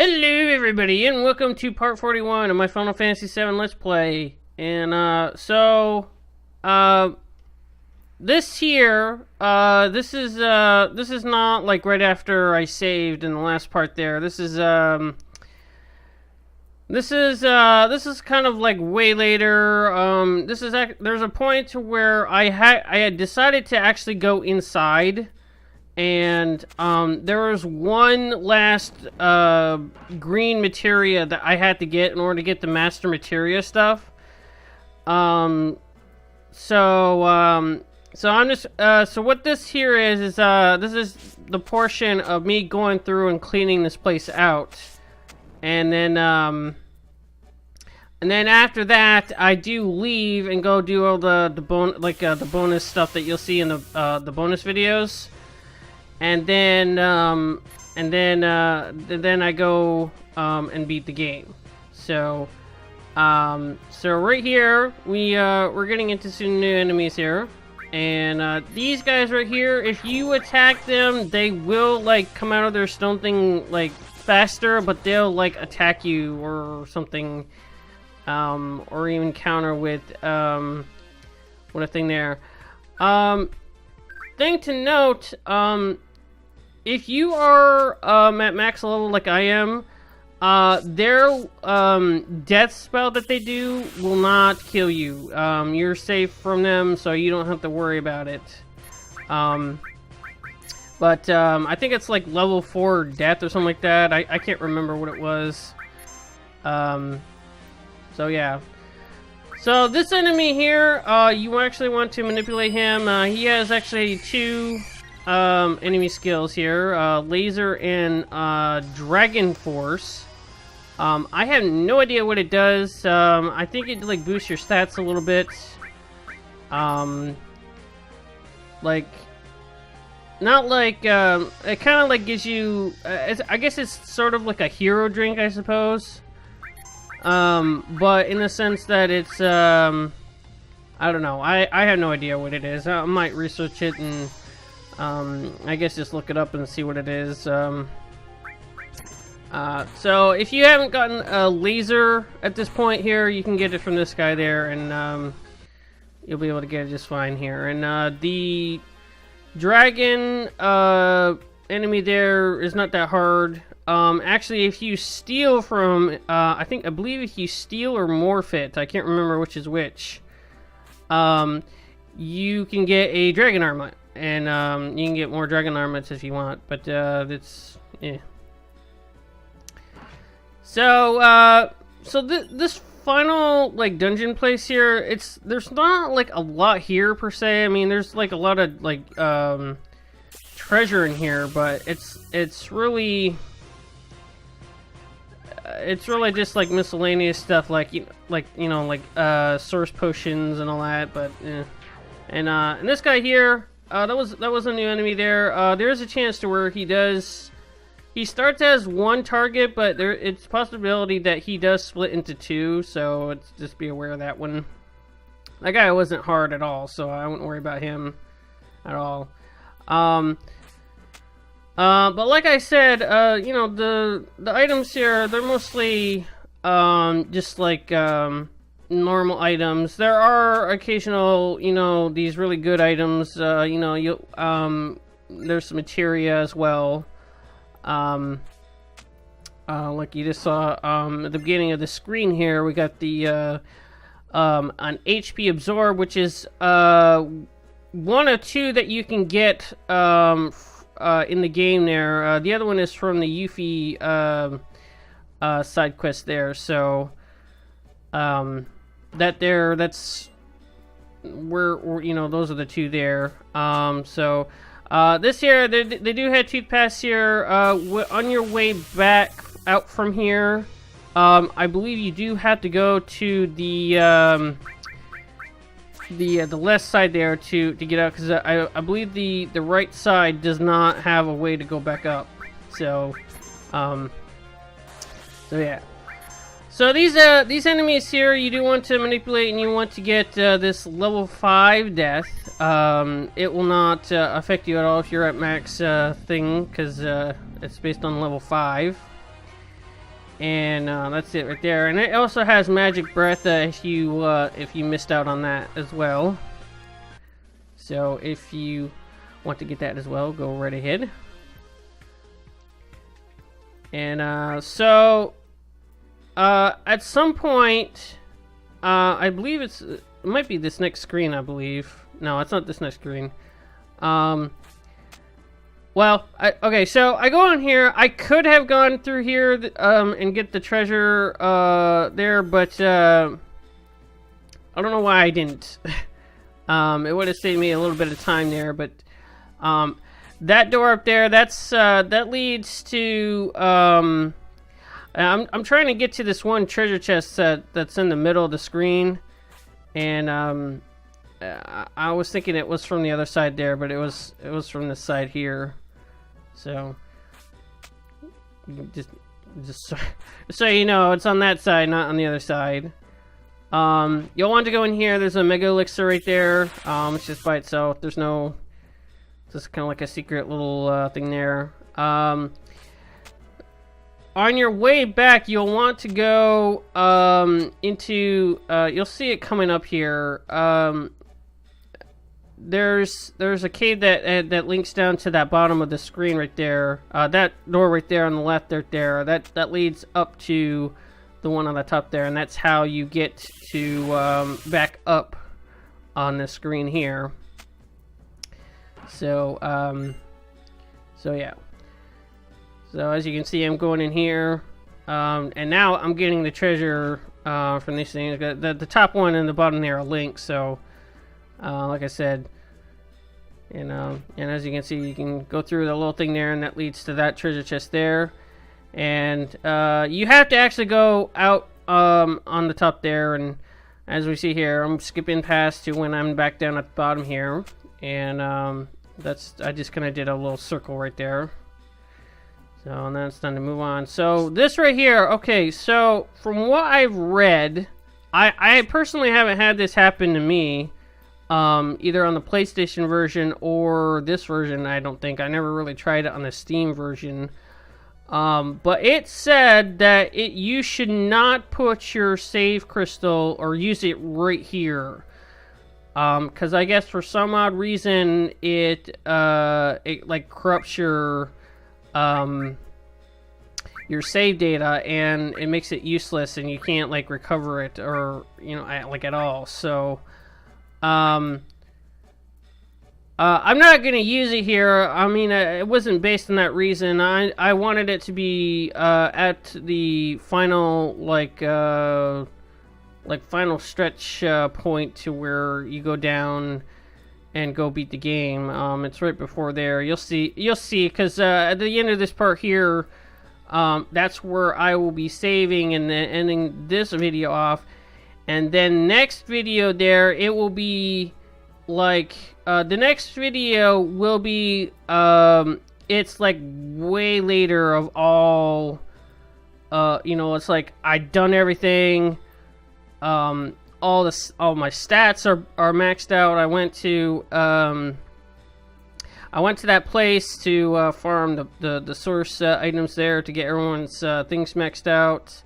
Hello everybody, and welcome to part 41 of my Final Fantasy VII Let's Play. And, this here, this is not, like, right after I saved in the last part there. This is kind of, like, way later. There's a point to where I had decided to actually go inside. And there was one last green materia that I had to get in order to get the master materia stuff. So I'm just so what this here is this is the portion of me going through and cleaning this place out, and then after that I do leave and go do all the bonus stuff that you'll see in the bonus videos. And then I go and beat the game. So right here we're getting into some new enemies here, and these guys right here, if you attack them, they will like come out of their stone thing like faster, but they'll like attack you or something, or even counter with a thing there. Thing to note, if you are at max level like I am, their death spell that they do will not kill you. You're safe from them, so you don't have to worry about it. But I think it's like level 4 death or something like that. I can't remember what it was. So yeah. So this enemy here, you actually want to manipulate him. He has actually two enemy skills here, laser and dragon force. I have no idea what it does. I think it like boosts your stats a little bit. Like, not like it kind of like gives you. I guess it's sort of like a hero drink, I suppose. But in the sense that it's, I don't know. I have no idea what it is. I might research it and, I guess just look it up and see what it is. So if you haven't gotten a laser at this point here, you can get it from this guy there, and, you'll be able to get it just fine here. And, the dragon, enemy there is not that hard. Actually, if you steal from, I believe if you steal or morph it, I can't remember which is which, you can get a dragon armlet, and, you can get more dragon armlets if you want, but, it's, yeah. So, this final, like, dungeon place here, there's not, like, a lot here, per se. I mean, there's, like, a lot of, like, treasure in here, but it's really just like miscellaneous stuff, like source potions and all that. But and this guy here, that was a new enemy there. There's a chance to where he starts as one target, but it's a possibility that he does split into two, so just be aware of that one. That guy wasn't hard at all, so I wouldn't worry about him at all. But like I said, the items here, they're mostly, just like, normal items. There are occasional, these really good items, there's some materia as well. Like you just saw, at the beginning of the screen here, we got the, an HP absorb, which is, one of two that you can get, in the game there. The other one is from the Yuffie side quest there. So that's where those are the two there. So this here, they do have tooth pass here. On your way back out from here, I believe you do have to go to the left side there to get out, because I believe the right side does not have a way to go back up. So yeah. So these enemies here, you do want to manipulate, and you want to get this level 5 death. It will not affect you at all if you're at max thing, because it's based on level 5. And that's it right there. And it also has magic breath if you missed out on that as well. So if you want to get that as well, go right ahead. And so at some point, I believe it might be this next screen, I believe. No, it's not this next screen. Well, okay, so I go on here. I could have gone through here and get the treasure there, but I don't know why I didn't. It would have saved me a little bit of time there, but that door up there, that leads to I'm trying to get to this one treasure chest that's in the middle of the screen, and I was thinking it was from the other side there, but it was from this side here. So just so you know, it's on that side, not on the other side. You'll want to go in here. There's a mega elixir right there. It's just by itself. There's no, it's just kind of like a secret little thing there. On your way back, you'll want to go into. You'll see it coming up here. There's a cave that links down to that bottom of the screen right there. That door right there on the left right there. That leads up to the one on the top there, and that's how you get to back up on the screen here. So so yeah. So as you can see, I'm going in here, and now I'm getting the treasure from these things. The top one and the bottom there are linked. So like I said, and as you can see, you can go through the little thing there, and that leads to that treasure chest there. And you have to actually go out on the top there, and as we see here, I'm skipping past to when I'm back down at the bottom here, and I just kind of did a little circle right there. So and then it's time to move on. So this right here, okay, so from what I've read, I personally haven't had this happen to me, either on the PlayStation version or this version. I don't think I never really tried it on the Steam version. But it said that you should not put your save crystal or use it right here. Because I guess for some odd reason it like corrupts your save data, and it makes it useless, and you can't like recover it, or like at all. So I'm not gonna use it here. I mean, it wasn't based on that reason. I wanted it to be at the final final stretch point to where you go down and go beat the game. It's right before there. You'll see because at the end of this part here, that's where I will be saving and then ending this video off. And then next video there, it will be like the next video will be it's like way later of all it's like I've done everything. All my stats are maxed out. I went to that place to farm the source items there to get everyone's things maxed out.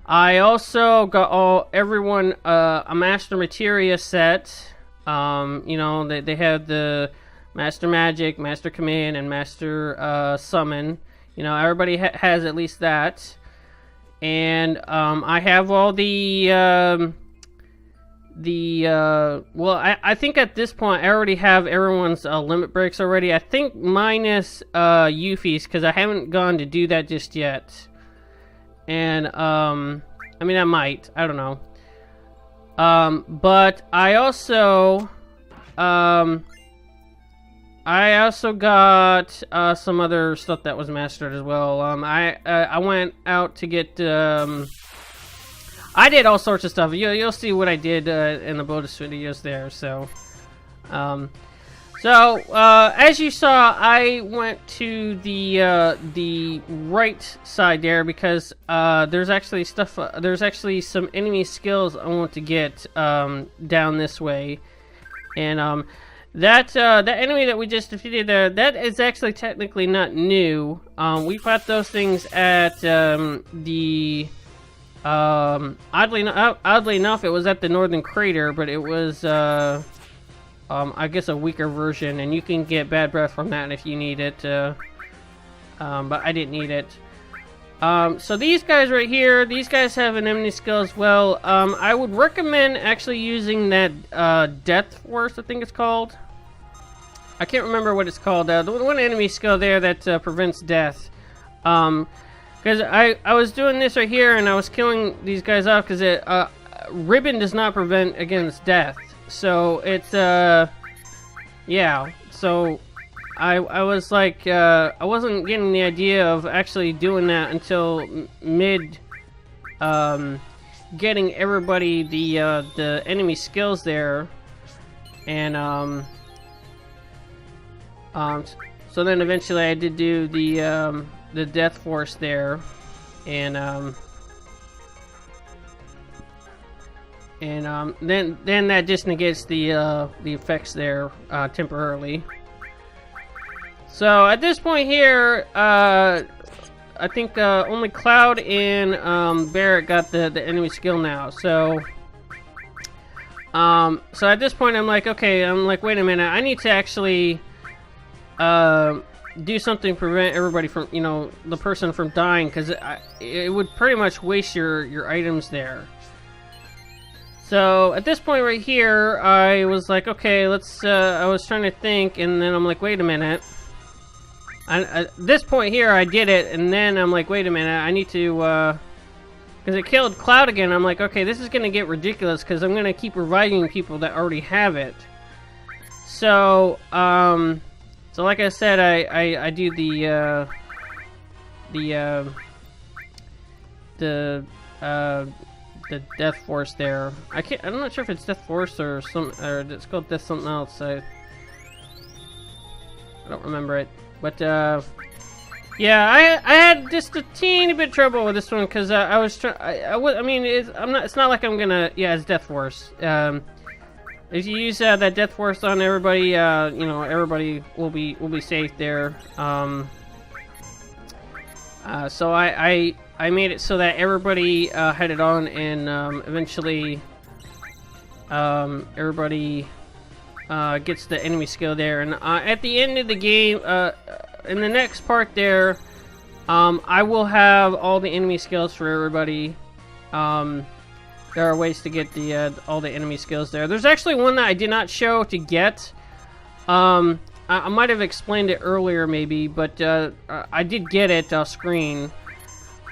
I also got everyone a Master Materia set. They have the Master Magic, Master Command, and Master Summon. Everybody has at least that. And I have all I think at this point I already have everyone's limit breaks already. I think minus Yuffie's, because I haven't gone to do that just yet. And I mean, I might, I don't know. But I also got some other stuff that was mastered as well. I went out to get I did all sorts of stuff. You'll see what I did in the bonus videos there. So as you saw, I went to the right side there because there's actually some enemy skills I want to get down this way, and that enemy that we just defeated there, that is actually technically not new. We fought those things at oddly enough, it was at the Northern Crater, but it was I guess a weaker version, and you can get bad breath from that if you need it. But I didn't need it. So these guys right here, these guys have an enemy skill as well. I would recommend actually using that Death Force, I think it's called. I can't remember what it's called. The one enemy skill there that prevents death. Because I was doing this right here, and I was killing these guys off because Ribbon does not prevent against death. So it's yeah. So I was like I wasn't getting the idea of actually doing that until mid getting everybody the enemy skills there, and so then eventually I did do the Death Force there, and then that just negates the effects there temporarily. So at this point here, I think only Cloud and Barrett got the enemy skill now. So so at this point I'm like, okay, wait a minute, I need to actually do something to prevent everybody from, the person from dying, because it would pretty much waste your items there. So at this point right here, I was like, okay, let's. I was trying to think, and then I'm like, wait a minute. At this point here, I did it, and then I'm like, wait a minute, I need to, because it killed Cloud again. I'm like, okay, this is gonna get ridiculous, because I'm gonna keep reviving people that already have it. So, so like I said, I do the Death Force there. I'm not sure if it's Death Force or it's called Death something else. I don't remember it, but yeah, I had just a teeny bit of trouble with this one because I was trying. I mean, it's not like I'm gonna. Yeah, it's Death Force. If you use that Death Force on everybody, everybody will be safe there. So I made it so that everybody had it on, and eventually everybody gets the enemy skill there. And at the end of the game, in the next part there, I will have all the enemy skills for everybody. There are ways to get all the enemy skills there. There's actually one that I did not show to get. I might have explained it earlier maybe, but I did get it off screen.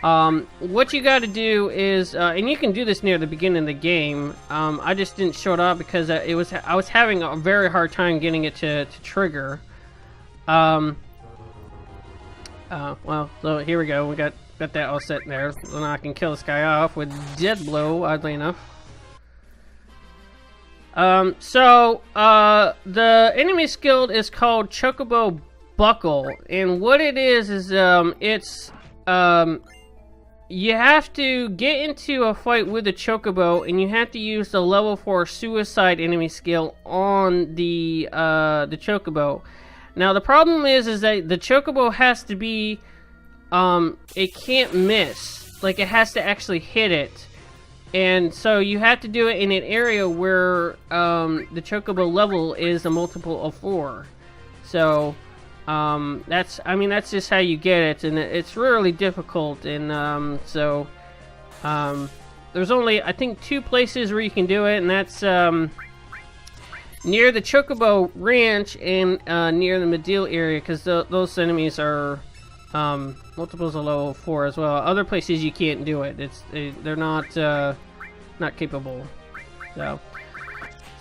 What you gotta do is, and you can do this near the beginning of the game, I just didn't show it up because I was having a very hard time getting it to trigger. Well, so here we go, we got that all set there, so now I can kill this guy off with Dead Blow, oddly enough. So the enemy skill is called Chocobo Buckle, and what it is it's you have to get into a fight with a Chocobo, and you have to use the level 4 suicide enemy skill on the Chocobo. Now the problem is that the Chocobo has to be it can't miss, like it has to actually hit it. And so you have to do it in an area where the Chocobo level is a multiple of 4. So that's just how you get it, and it's really difficult. And so there's only, I think, 2 places where you can do it, and that's near the Chocobo Ranch and near the Medill area, because those enemies are multiples of level 4 as well. Other places you can't do it. They're not capable.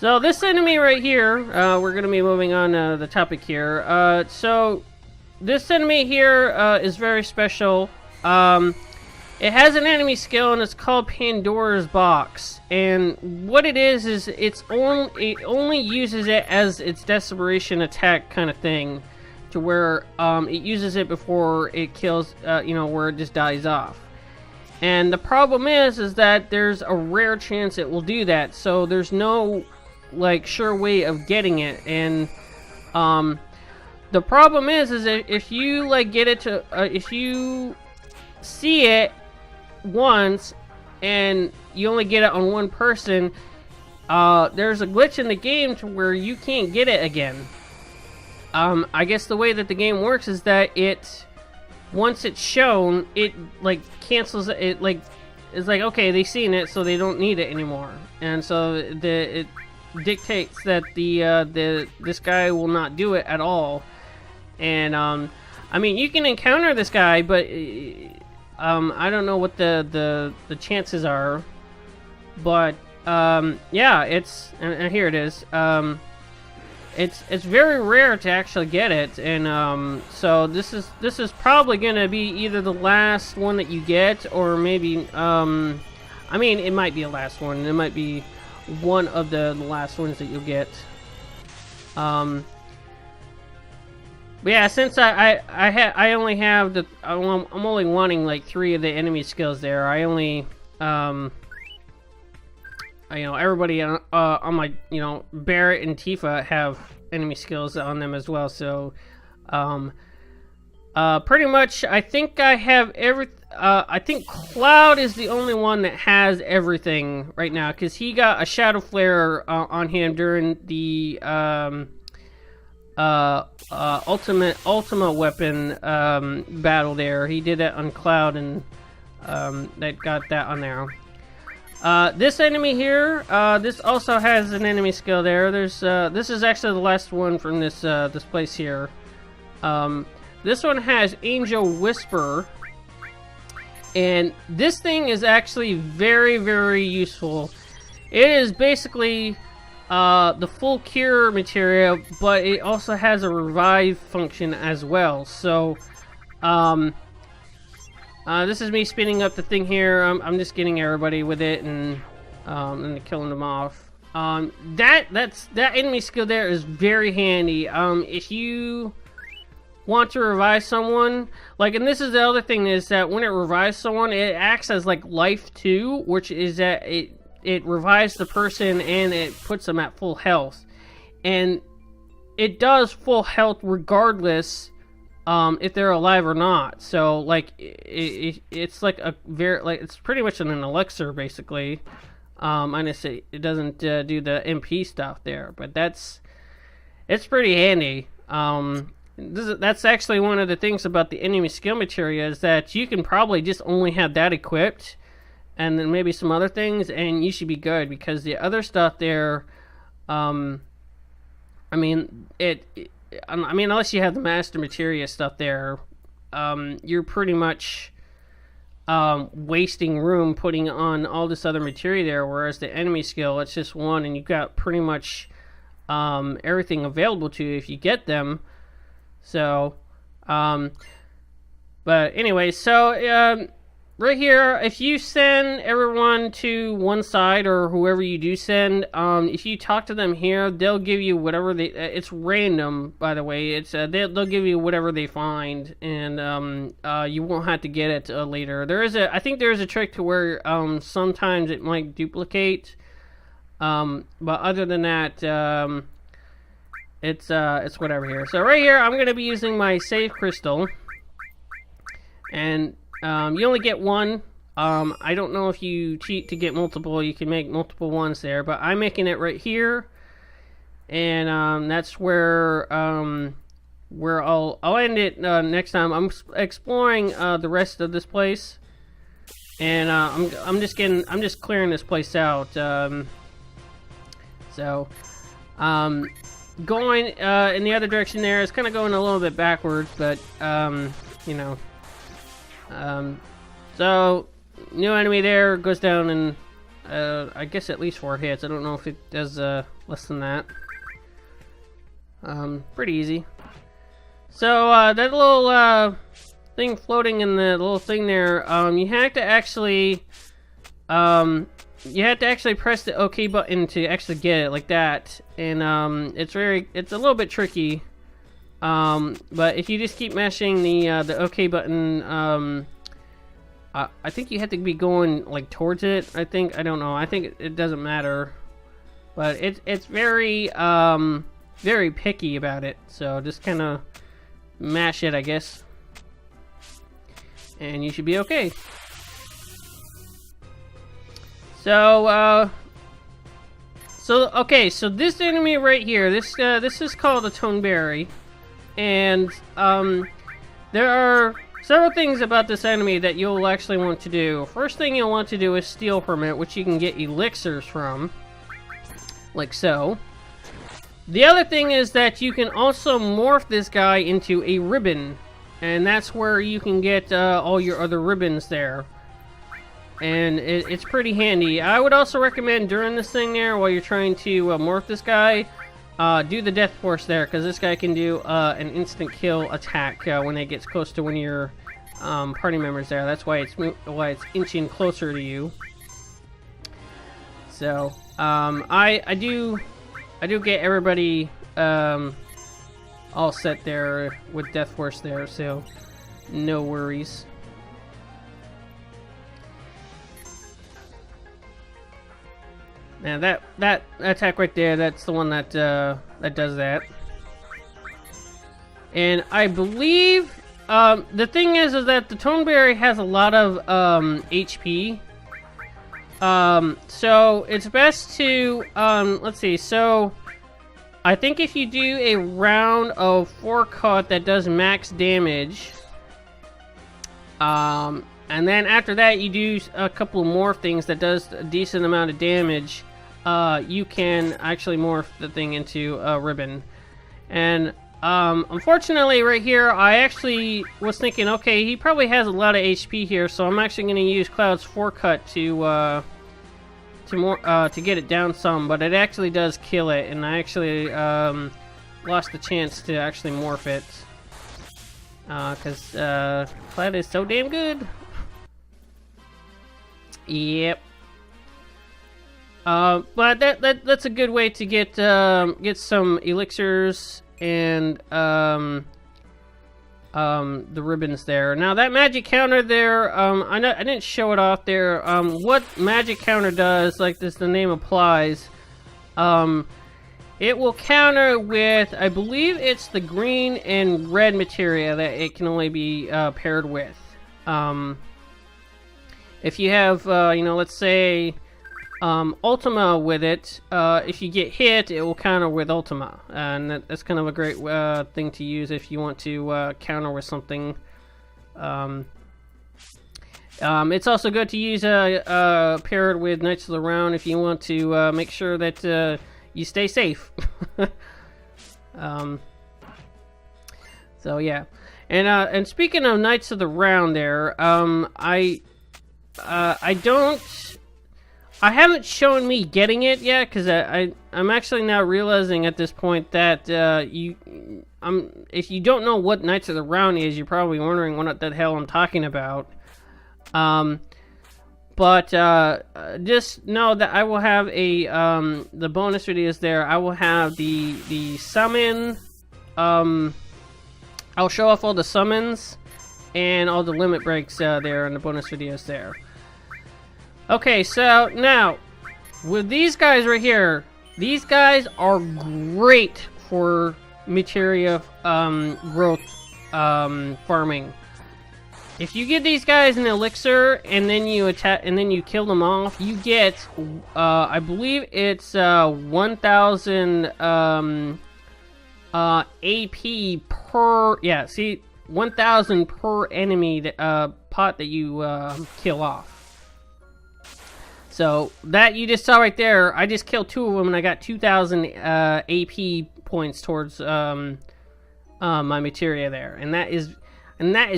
So this enemy right here, we're gonna be moving on the topic here. So this enemy here is very special. It has an enemy skill, and it's called Pandora's Box. And what it is it only uses it as its desperation attack kind of thing, to where it uses it before it kills, where it just dies off. And the problem is that there's a rare chance it will do that. So there's no like sure way of getting it. And the problem is that if you like get it to if you see it once and you only get it on one person, there's a glitch in the game to where you can't get it again. I guess the way that the game works is that once it's shown, it like cancels it. Like it's like, okay, they've seen it, so they don't need it anymore, and so it dictates that this guy will not do it at all. And I mean, you can encounter this guy, but I don't know what the chances are. But yeah, and here it is. It's very rare to actually get it, and so this is probably gonna be either the last one that you get, or maybe I mean, it might be a last one. It might be one of the last ones that you'll get. But yeah, since I only have I'm only wanting like 3 of the enemy skills there. I only everybody on my, Barrett and Tifa have enemy skills on them as well. So, pretty much, I think I have I think Cloud is the only one that has everything right now, because he got a Shadow Flare on him during the Ultimate Weapon battle there. He did that on Cloud, and that got that on there. This enemy here, this also has an enemy skill there. There's this is actually the last one from this place here. This one has Angel Whisper, and this thing is actually very, very useful. It is basically the full cure material, but it also has a revive function as well. So this is me spinning up the thing here. I'm just getting everybody with it and killing them off. That enemy skill there is very handy. If you want to revive someone, like, and this is the other thing, is that when it revives someone, it acts as like life too, which is that it revives the person and it puts them at full health, and it does full health regardless if they're alive or not. So like it's like a it's pretty much an elixir basically. I just say it doesn't do the MP stuff there, but it's pretty handy. That's actually one of the things about the enemy skill materia, is that you can probably just only have that equipped, and then maybe some other things, and you should be good, because the other stuff there, I mean, unless you have the master materia stuff there, you're pretty much wasting room putting on all this other materia there, whereas the enemy skill, it's just one, and you've got pretty much everything available to you if you get them. So, but anyway, so right here, if you send everyone to one side, or whoever you do send, if you talk to them here, they'll give you whatever they. It's random, by the way. It's they'll give you whatever they find, and you won't have to get it later. I think there is a trick to where sometimes it might duplicate, but other than that, it's whatever here. So right here, I'm gonna be using my save crystal, and you only get one. I don't know if you cheat to get multiple. You can make multiple ones there, but I'm making it right here, and that's where I'll end it next time. I'm exploring the rest of this place, and I'm just clearing this place out. Going in the other direction there is kind of going a little bit backwards, but so new enemy there, goes down in I guess at least 4 hits. I don't know if it does less than that. Pretty easy. So that little thing floating in the little thing there, you have to actually press the OK button to actually get it like that, and it's a little bit tricky. But if you just keep mashing the OK button, I think you have to be going like towards it. I don't know. I think it doesn't matter. but it's very very picky about it. So just kind of mash it, I guess, and you should be okay. So okay, so this enemy right here, this is called a Toneberry, and there are several things about this enemy that you'll actually want to do. First thing you'll want to do is steal from it, which you can get elixirs from, like so. The other thing is that you can also morph this guy into a ribbon, and that's where you can get all your other ribbons there. And it's pretty handy. I would also recommend during this thing there, while you're trying to morph this guy, do the Death Force there, because this guy can do an instant kill attack when it gets close to one of your party members there. That's why it's inching closer to you. So I do get everybody all set there with Death Force there, so no worries. Now that attack right there, that's the one that does that. And I believe the thing is that the Toneberry has a lot of HP. So it's best to let's see. So I think if you do a round of 4 cut that does max damage, and then after that you do a couple more things that does a decent amount of damage, you can actually morph the thing into a ribbon. And unfortunately right here, I actually was thinking, okay, he probably has a lot of HP here, so I'm actually going to use Cloud's 4-cut to get it down some, but it actually does kill it, and I actually lost the chance to actually morph it, because Cloud is so damn good. Yep. But that's a good way to get some elixirs and the ribbons there. Now that magic counter there, I didn't show it off there. What magic counter does, like the name applies, it will counter with, I believe it's the green and red materia that it can only be paired with. If you have, let's say Ultima with it, if you get hit, it will counter with Ultima, and that's kind of a great thing to use if you want to counter with something. It's also good to use paired with Knights of the Round if you want to make sure that you stay safe. So yeah, and speaking of Knights of the Round, there, I haven't shown me getting it yet, because I'm actually now realizing at this point that if you don't know what Knights of the Round is, you're probably wondering what the hell I'm talking about. But just know that I will have the bonus videos there. I will have the summon. I'll show off all the summons and all the limit breaks there in the bonus videos there. Okay, so now, with these guys right here, these guys are great for materia growth farming. If you give these guys an elixir and then you attack and then you kill them off, you get, I believe it's 1,000 AP per, yeah, see, 1,000 per enemy pot that you kill off. So that you just saw right there, I just killed 2 of them and I got 2,000 AP points towards my materia there, and that is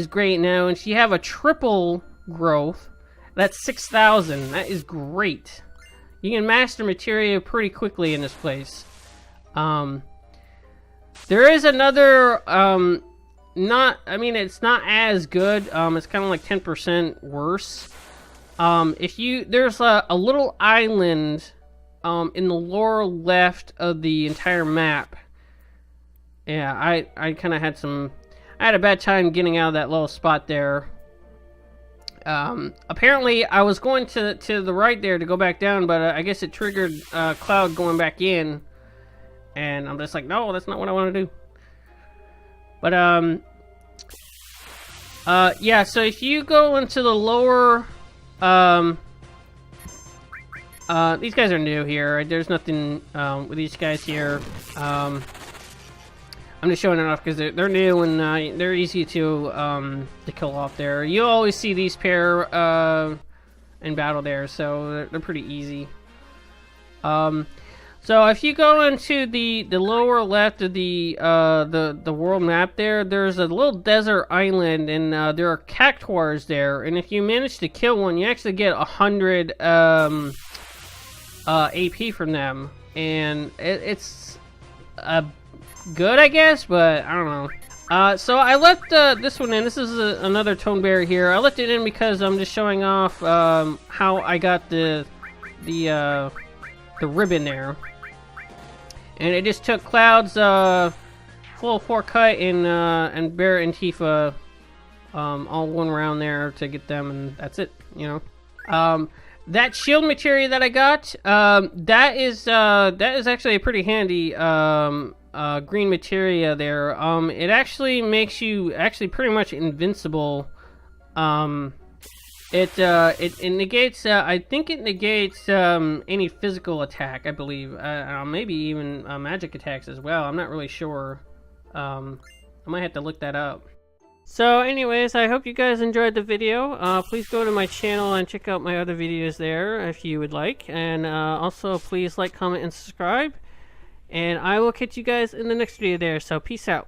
great. Now, and if you have a triple growth, that's 6,000. That is great. You can master materia pretty quickly in this place. There is another it's not as good. It's kind of like 10% worse. There's a little island in the lower left of the entire map. Yeah, I kind of had I had a bad time getting out of that little spot there. Apparently I was going to the right there to go back down, but I guess it triggered Cloud going back in, and I'm just like, no, that's not what I want to do. But yeah, so if you go into the lower, these guys are new here, right? There's nothing with these guys here. I'm just showing it off because they're new and they're easy to kill off there. You always see these pair in battle there, so they're pretty easy. So if you go into the lower left of the world map there's a little desert island, and there are cactuars there. And if you manage to kill one, you actually get 100 AP from them, and it's good, I guess, but I don't know. So I left this one in. This is another tone bear here. I left it in because I'm just showing off how I got the ribbon there, and it just took Cloud's full 4 cut and Bear and Tifa all one round there to get them, and that's it. You know. That shield materia that I got, that is actually a pretty handy green materia there. It actually makes you pretty much invincible. It negates, I think it negates any physical attack, I believe. Maybe even magic attacks as well. I'm not really sure. I might have to look that up. So anyways, I hope you guys enjoyed the video. Please go to my channel and check out my other videos there if you would like. And also please like, comment, and subscribe. And I will catch you guys in the next video there. So peace out.